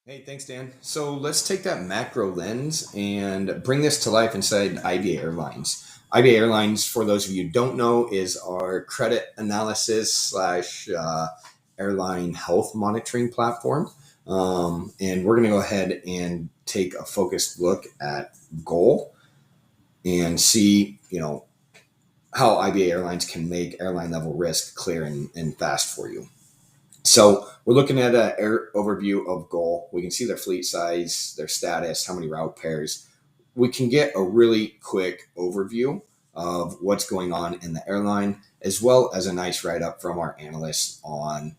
Hey, thanks, Dan. So let's take that macro lens and bring this to life inside IBA Airlines. IBA Airlines, for those of you who don't know, is our credit analysis slash airline health monitoring platform. And we're going to go ahead and take a focused look at goal and see, how IBA Airlines can make airline level risk clear and fast for you. So we're looking at an air overview of goal. We can see their fleet size, their status, how many route pairs. We can get a really quick overview of what's going on in the airline, as well as a nice write up from our analysts on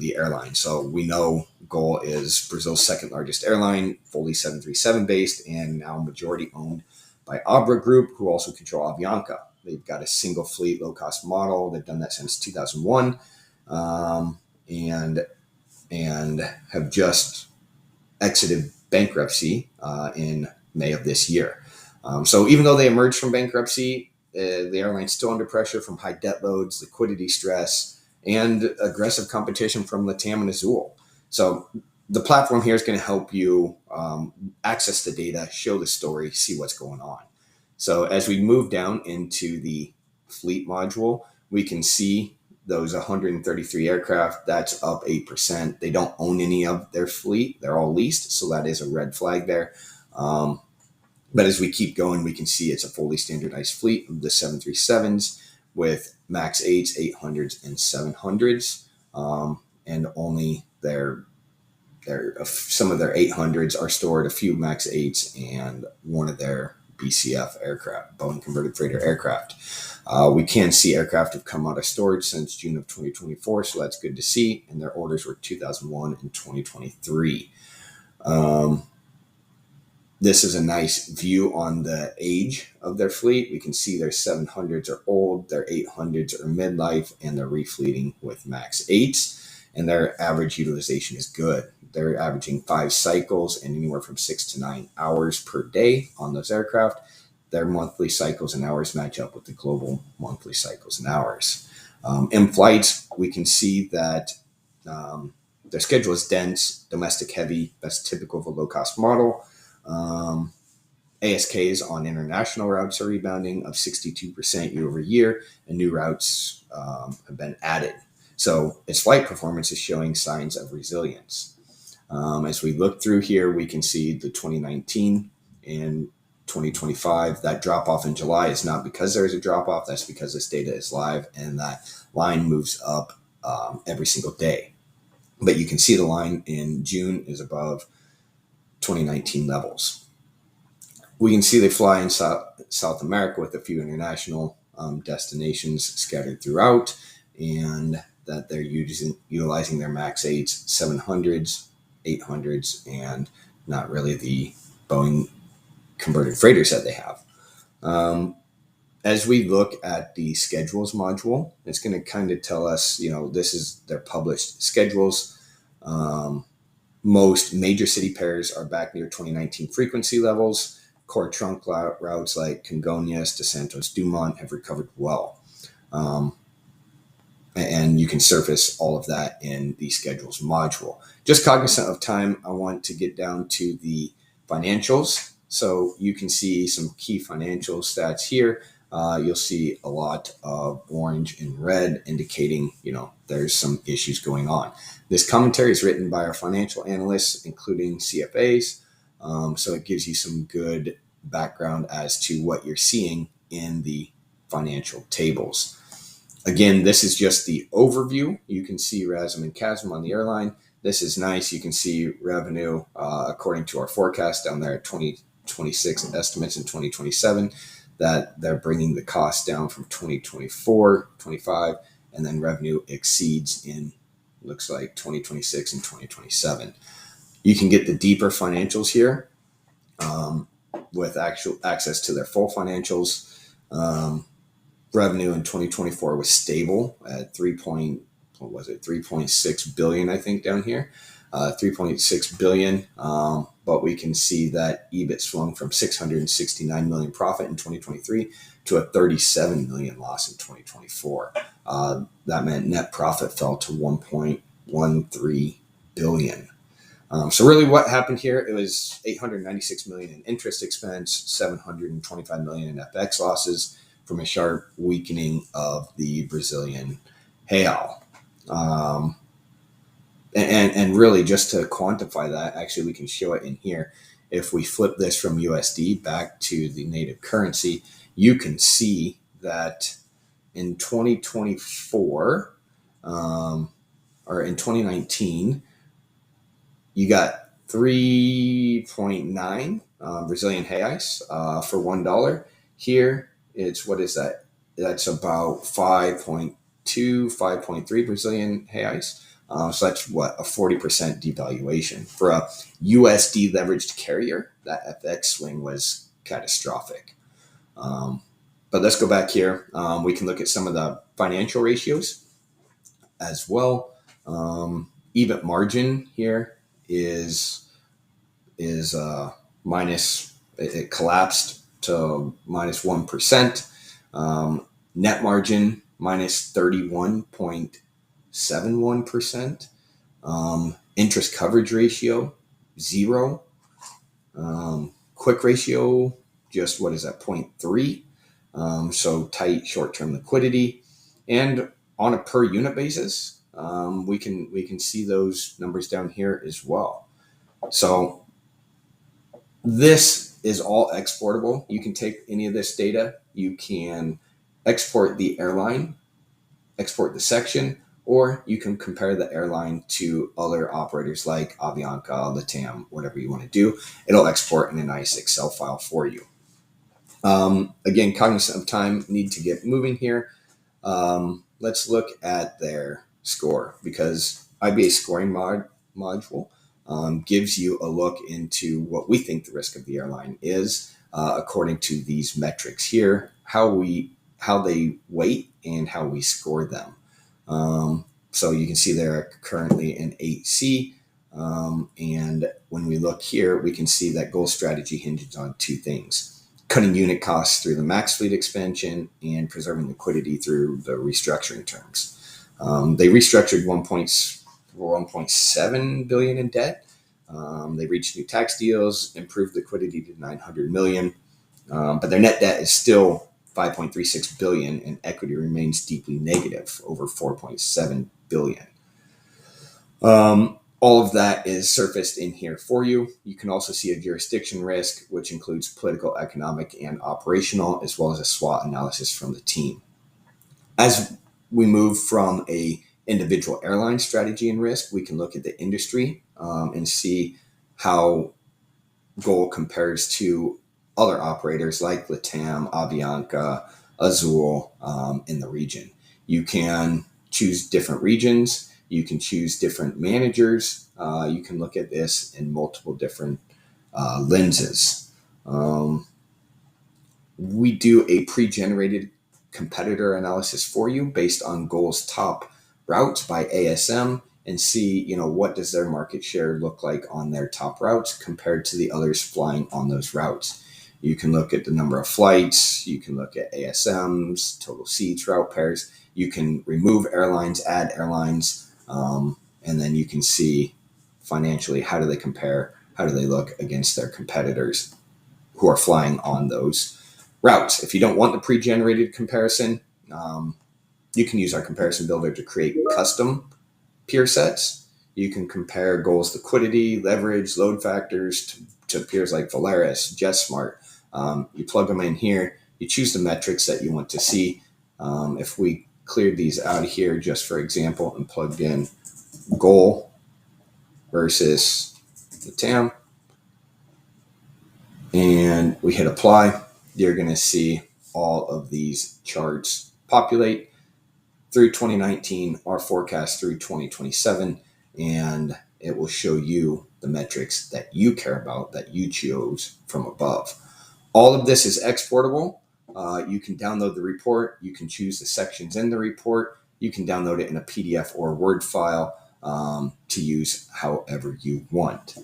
the airline. So we know Gol is Brazil's second largest airline, fully 737 based, and now majority owned by Abra Group, who also control Avianca. They've got a single fleet, low cost model. They've done that since 2001. And and have just exited bankruptcy in May of this year. So even though they emerged from bankruptcy, the airline's still under pressure from high debt loads, liquidity stress, and aggressive competition from Latam and Azul. So the platform here is going to help you access the data, show the story, see what's going on. So as we move down into the fleet module, we can see those 133 aircraft, that's up 8%. They don't own any of their fleet. They're all leased. So that is a red flag there. But as we keep going, we can see it's a fully standardized fleet of the 737s with MAX 8s, 800s, and 700s. And only some of their 800s are stored, a few MAX 8s, and one of their BCF aircraft, Boeing Converted Freighter aircraft. We can see aircraft have come out of storage since June of 2024, so that's good to see. And their orders were 2001 and 2023. This is a nice view on the age of their fleet. We can see their 700s are old, their 800s are midlife, and they're refleeting with MAX 8s. And their average utilization is good. They're averaging 5 cycles and anywhere from 6 to 9 hours per day on those aircraft. Their monthly cycles and hours match up with the global monthly cycles and hours. In flights, we can see that their schedule is dense, domestic heavy. That's typical of a low cost model. ASKs on international routes are rebounding of 62% year over year, and new routes have been added. So its flight performance is showing signs of resilience. As we look through here, we can see the 2019 and 2025, that drop off in July is not because there's a drop off. That's because this data is live and that line moves up every single day. But you can see the line in June is above 2019 levels. We can see they fly in South America with a few international destinations scattered throughout, and that they're utilizing their MAX 8s, 700s, 800s, and not really the Boeing converted freighters that they have. As we look at the schedules module, it's going to kind of tell us, this is their published schedules. Most major city pairs are back near 2019 frequency levels. Core trunk routes like Congonhas to Santos Dumont have recovered well. And you can surface all of that in the schedules module. Just cognizant of time, I want to get down to the financials. So you can see some key financial stats here. You'll see a lot of orange and red indicating, there's some issues going on. This commentary is written by our financial analysts, including CFAs. So it gives you some good background as to what you're seeing in the financial tables. Again, this is just the overview. You can see RASM and CASM on the airline. This is nice. You can see revenue according to our forecast down there at 2026 estimates in 2027, that they're bringing the cost down from 2024, 25, and then revenue exceeds in, looks like 2026 and 2027. You can get the deeper financials here with actual access to their full financials. Revenue in 2024 was stable at 3.6 billion, I think, down here, 3.6 billion. But we can see that EBIT swung from 669 million profit in 2023 to a 37 million loss in 2024. That meant net profit fell to 1.13 billion. So really what happened here, it was 896 million in interest expense, 725 million in FX losses from a sharp weakening of the Brazilian real. And really just to quantify that, actually we can show it in here. If we flip this from USD back to the native currency, you can see that in 2024 or in 2019, you got 3.9 Brazilian reais for $1. Here, it's, what is that? That's about 5.2, 5.3 Brazilian reais. So that's what, a 40% devaluation. For a USD leveraged carrier, that FX swing was catastrophic. But let's go back here. We can look at some of the financial ratios as well. EBIT margin here is minus, it collapsed to minus 1%. Net margin minus 31.71%. Interest coverage ratio 0. Quick ratio, just, what is that, 0.3. So tight short-term liquidity. And on a per unit basis, we can see those numbers down here as well. So this is all exportable. You can take any of this data, you can export the airline, export the section, or you can compare the airline to other operators like Avianca, LATAM, whatever you want to do. It'll export in a nice Excel file for you. Again, cognizant of time, need to get moving here. Let's look at their score, because IBA scoring module gives you a look into what we think the risk of the airline is according to these metrics here, how they weight and how we score them. So you can see they're currently in 8C. And when we look here, we can see that goal strategy hinges on two things: cutting unit costs through the max fleet expansion and preserving liquidity through the restructuring terms. They restructured 1.7 billion in debt. They reached new tax deals, improved liquidity to 900 million. But their net debt is still 5.36 billion, and equity remains deeply negative, over 4.7 billion. All of that is surfaced in here for you. You can also see a jurisdiction risk, which includes political, economic, and operational, as well as a SWOT analysis from the team. As we move from a individual airline strategy and risk, we can look at the industry and see how GOL compares to other operators like LATAM, Avianca, Azul in the region. You can choose different regions. You can choose different managers. You can look at this in multiple different lenses. We do a pre-generated competitor analysis for you based on GOL's top routes by ASM, and see, what does their market share look like on their top routes compared to the others flying on those routes. You can look at the number of flights. You can look at ASMs, total seats, route pairs. You can remove airlines, add airlines, and then you can see financially, how do they compare? How do they look against their competitors who are flying on those routes? If you don't want the pre-generated comparison, you can use our comparison builder to create custom peer sets. You can compare GOL's liquidity, leverage, load factors to peers like Volaris, JetSmart. You plug them in here. You choose the metrics that you want to see. If we cleared these out of here, just for example, and plugged in GOL versus the TAM, and we hit apply, you're going to see all of these charts populate through 2019, our forecast through 2027, and it will show you the metrics that you care about, that you chose from above. All of this is exportable. You can download the report. You can choose the sections in the report. You can download it in a PDF or Word file to use however you want.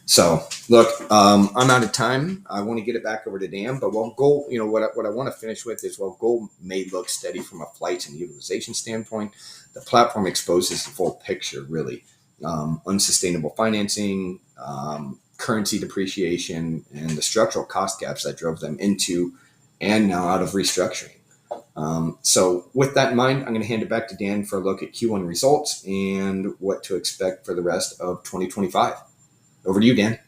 So look, I'm out of time. I want to get it back over to Dan, but GOL, what I want to finish with is, GOL may look steady from a flights and utilization standpoint. The platform exposes the full picture, really. unsustainable financing, currency depreciation, and the structural cost gaps that drove them into and now out of restructuring. So with that in mind, I'm going to hand it back to Dan for a look at Q1 results and what to expect for the rest of 2025. Over to you, Dan.